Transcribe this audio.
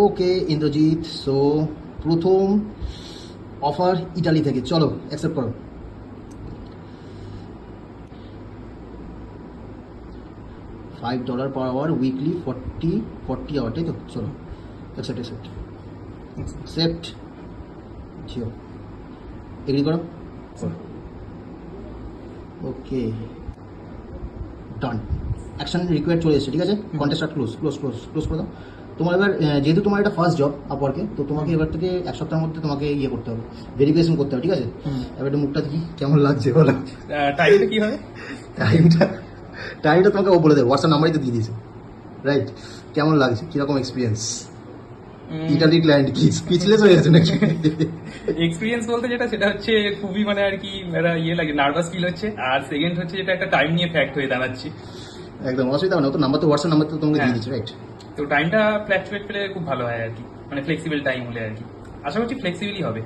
ওকে Indrajit, so প্রথম offer Italy থেকে, চলো অ্যাকসেপ্ট করো। $5 per hour উইকলি, 40 আওয়ার, তাই তো? চলো অ্যাকসেপ্ট অ্যাকসেপ্ট অ্যাকসেপ্ট, জিও এগ্রি করো। ওকে ডান, অ্যাকশন রিকোয়ার্ড চলে এসেছে, ঠিক আছে। Contest start, close close close close করে দাও। তোমার এবার যেহেতু তোমার এটা ফার্স্ট জব আপওয়ার্কে, তো তোমাকে এবার থেকে এক সপ্তাহের মধ্যে তোমাকে ইয়ে করতে হবে, ভেরিফিকেশন করতে হবে, ঠিক আছে। এবার একটু মুখটা দেখি কেমন লাগছে বলো। টাইমটা কি হবে? টাইমটা তোমাকে ও বলে দেবে, হোয়াটসঅ্যাপ নাম্বারই তো দিয়ে দিয়েছে, রাইট। কেমন লাগছে, কিরকম এক্সপিরিয়েন্স? ইটালি ক্লায়েন্ট কি স্পিচলেস হয়ে গেছে নাকি? এক্সপিরিয়েন্স বলতে যেটা সেটা হচ্ছে খুবই মানে আর কি একটা ইয়ে লাগে, নার্ভাস ফিল হচ্ছে। আর সেকেন্ড হচ্ছে যেটা একটা টাইম নিয়ে ফ্যাক্ট হয়ে দাঁড়াচ্ছে। একদম অসুবিধা হবে না, তো নাম্বার তো হোয়াটসঅ্যাপ নাম্বার তো তোমাকে দিয়ে দিচ্ছে, রাইট। তো টাইমটা ফ্ল্যাকচুয়েট পেলে খুব ভালো হয় আর কি, মানে ফ্লেক্সিবল টাইম হলে আর কি। আশা করছি ফ্লেক্সিবলই হবে।